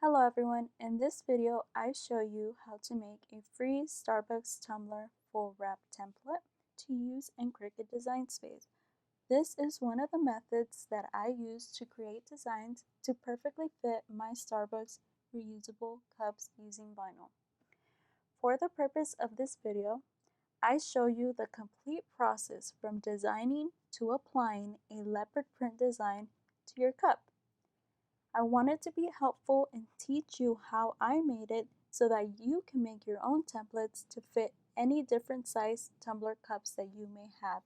Hello everyone, in this video I show you how to make a free Starbucks tumbler full wrap template to use in Cricut Design Space. This is one of the methods that I use to create designs to perfectly fit my Starbucks reusable cups using vinyl. For the purpose of this video, I show you the complete process from designing to applying a leopard print design to your cup. I wanted to be helpful and teach you how I made it so that you can make your own templates to fit any different size tumbler cups that you may have.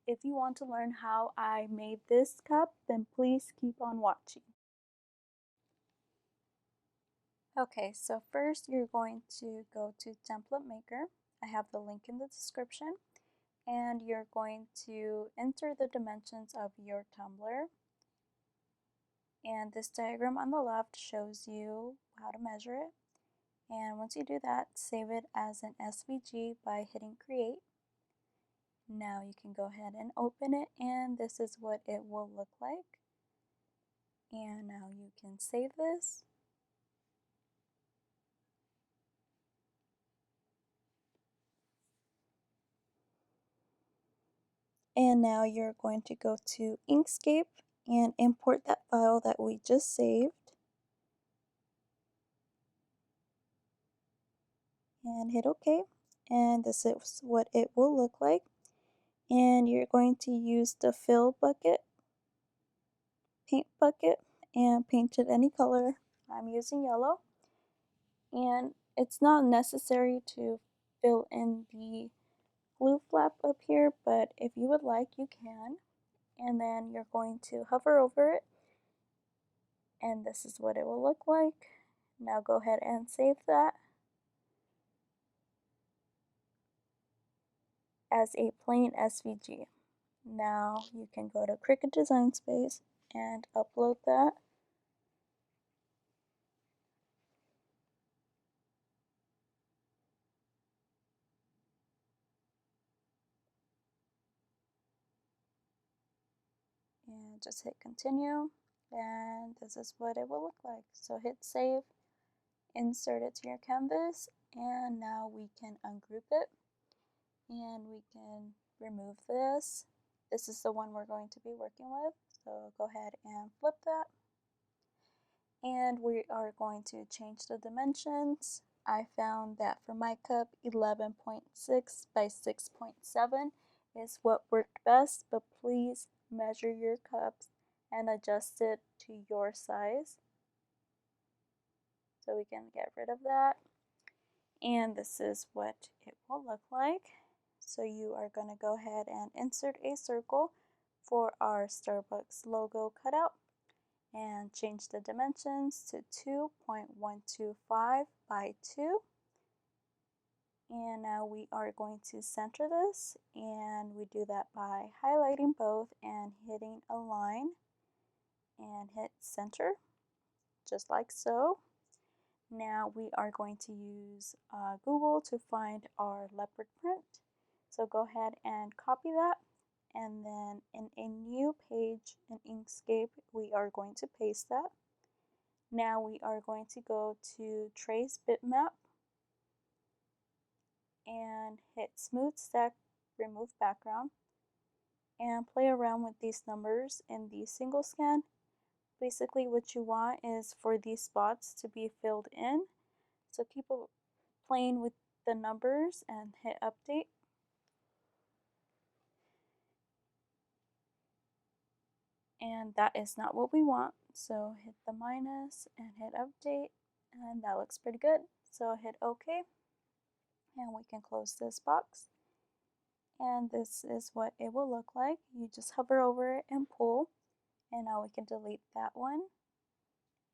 If you want to learn how I made this cup, then please keep on watching. Okay, so first you're going to go to Template Maker. I have the link in the description. And you're going to enter the dimensions of your tumbler. And this diagram on the left shows you how to measure it. And once you do that, save it as an SVG by hitting create. Now you can go ahead and open it, and this is what it will look like. And now you can save this. And now you're going to go to Inkscape and import that file that we just saved. And hit OK. And this is what it will look like. And you're going to use the fill bucket, paint bucket, and paint it any color. I'm using yellow. And it's not necessary to fill in the glue flap up here, but if you would like, you can. And then you're going to hover over it, and this is what it will look like. Now go ahead and save that as a plain SVG. Now you can go to Cricut Design Space and upload that. And just hit continue, and this is what it will look like. So hit save, insert it to your canvas, and now we can ungroup it and we can remove this. This is the one we're going to be working with, so go ahead and flip that. And we are going to change the dimensions. I found that for my cup, 11.6 by 6.7 is what worked best, but please measure your cups and adjust it to your size. So we can get rid of that. And this is what it will look like. So you are going to go ahead and insert a circle for our Starbucks logo cutout and change the dimensions to 2.125 by 2. And now we are going to center this, and we do that by highlighting both and hitting align and hit center, just like so. Now we are going to use Google to find our leopard print. So go ahead and copy that, and then in a new page in Inkscape, we are going to paste that. Now we are going to go to Trace Bitmap and hit Smooth Stack, Remove Background, and play around with these numbers in the single scan. Basically what you want is for these spots to be filled in. So keep playing with the numbers and hit update. And that is not what we want. So hit the minus and hit update, and that looks pretty good. So hit OK, and we can close this box. And this is what it will look like. You just hover over it and pull, and now we can delete that one.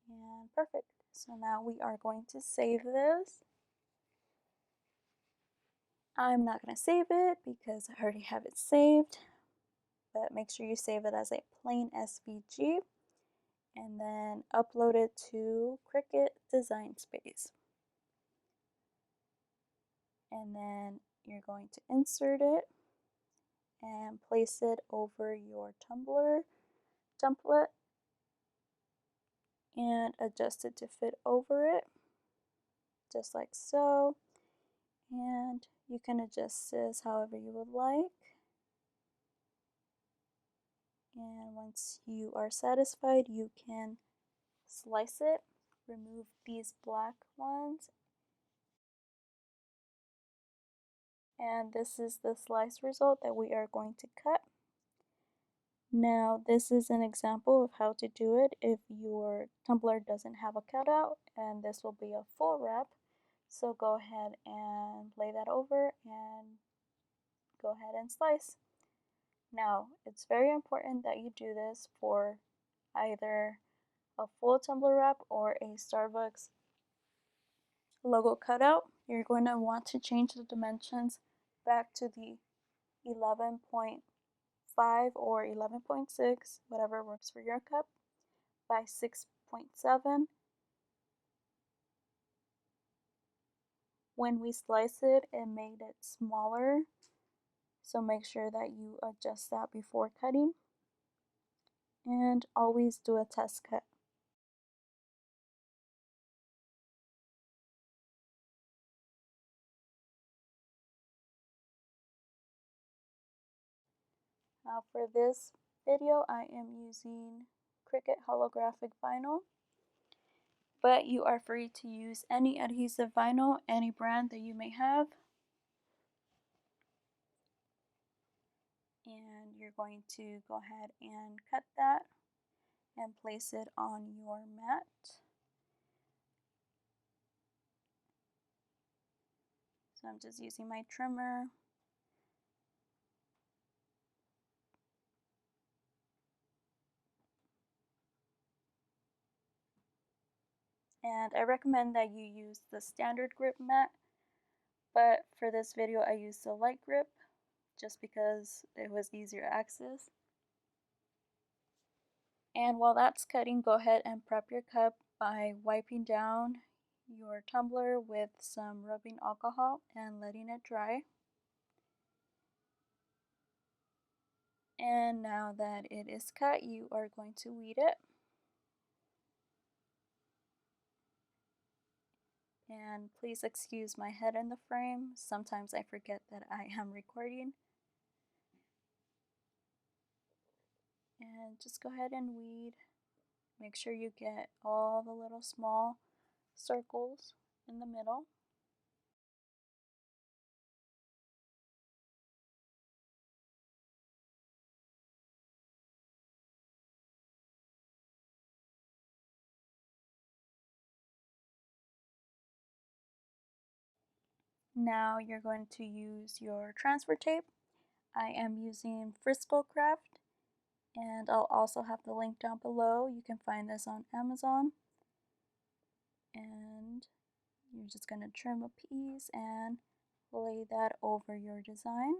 And perfect. So now we are going to save this. I'm not going to save it because I already have it saved, but make sure you save it as a plain SVG and then upload it to Cricut Design Space. And then you're going to insert it and place it over your Tumbler template. and adjust it to fit over it, just like so. And you can adjust this however you would like. And once you are satisfied, you can slice it, remove these black ones, and this is the slice result that we are going to cut. Now this is an example of how to do it if your tumbler doesn't have a cutout, and this will be a full wrap. So go ahead and lay that over and go ahead and slice. Now it's very important that you do this for either a full tumbler wrap or a Starbucks logo cutout. You're going to want to change the dimensions back to the 11.5 or 11.6, whatever works for your cup, by 6.7. When we slice it, it made it smaller, so make sure that you adjust that before cutting, and always do a test cut. Now for this video, I am using Cricut holographic vinyl, but you are free to use any adhesive vinyl, any brand that you may have. And you're going to go ahead and cut that and place it on your mat. So I'm just using my trimmer. And I recommend that you use the standard grip mat, but for this video I used the light grip just because it was easier access. And while that's cutting, go ahead and prep your cup by wiping down your tumbler with some rubbing alcohol and letting it dry. And now that it is cut, you are going to weed it. And please excuse my head in the frame. Sometimes I forget that I am recording. And just go ahead and weed. Make sure you get all the little small circles in the middle. Now you're going to use your transfer tape. I am using Frisco Craft, and I'll also have the link down below. You can find this on Amazon. And you're just going to trim a piece and lay that over your design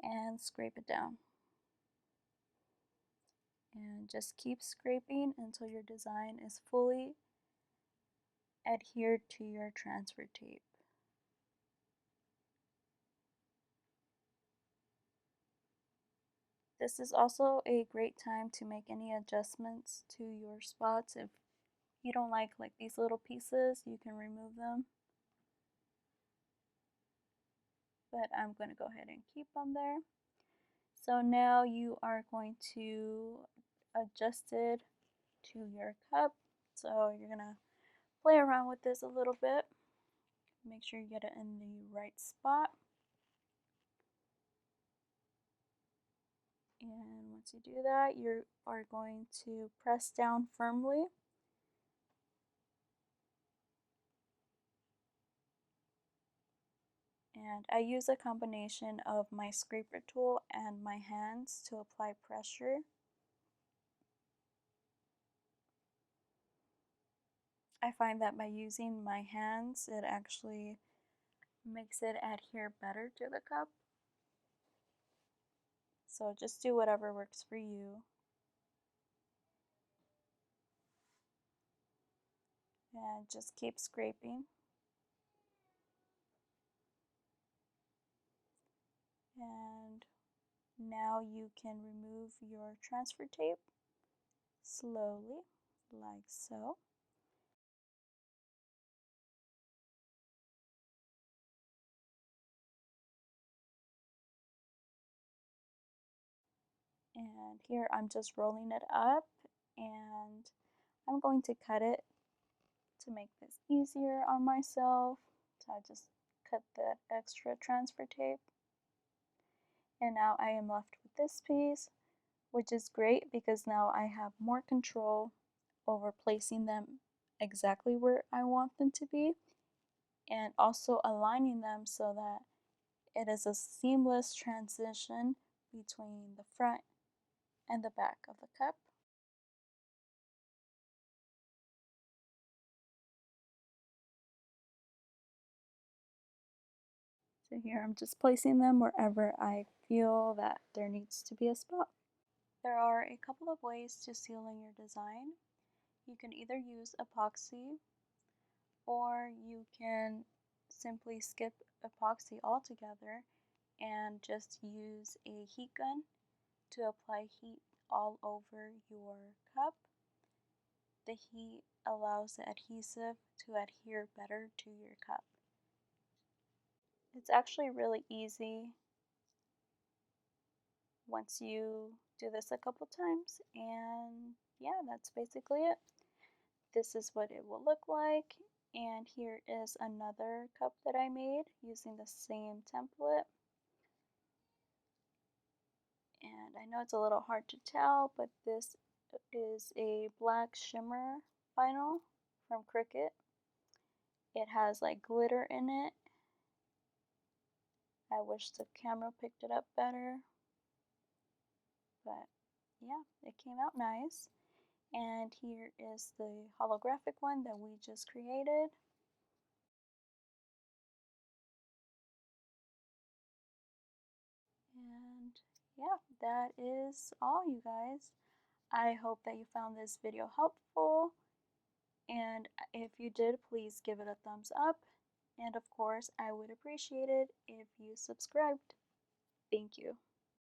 and scrape it down. And just keep scraping until your design is fully adhered to your transfer tape. This is also a great time to make any adjustments to your spots. If you don't like these little pieces, you can remove them. But I'm going to go ahead and keep them there. So now you are going to adjust it to your cup. So you're going to play around with this a little bit. Make sure you get it in the right spot. And once you do that, you are going to press down firmly. And I use a combination of my scraper tool and my hands to apply pressure. I find that by using my hands, it actually makes it adhere better to the cup. So just do whatever works for you. And just keep scraping. And now you can remove your transfer tape slowly. like so. And here I'm just rolling it up, and I'm going to cut it to make this easier on myself. So I just cut that extra transfer tape. And now I am left with this piece, which is great because now I have more control over placing them exactly where I want them to be, and also aligning them so that it is a seamless transition between the front and the back of the cup. So here I'm just placing them wherever I feel that there needs to be a spot. There are a couple of ways to seal in your design. You can either use epoxy, or you can simply skip epoxy altogether and just use a heat gun to apply heat all over your cup. The heat allows the adhesive to adhere better to your cup. It's actually really easy once you do this a couple times, and yeah, that's basically it. This is what it will look like, and here is another cup that I made using the same template. And I know it's a little hard to tell, but this is a black shimmer vinyl from Cricut. It has like glitter in it. I wish the camera picked it up better, but yeah, it came out nice. And here is the holographic one that we just created. And yeah, that is all, you guys. I hope that you found this video helpful, and if you did, please give it a thumbs up. And of course, I would appreciate it if you subscribed. Thank you.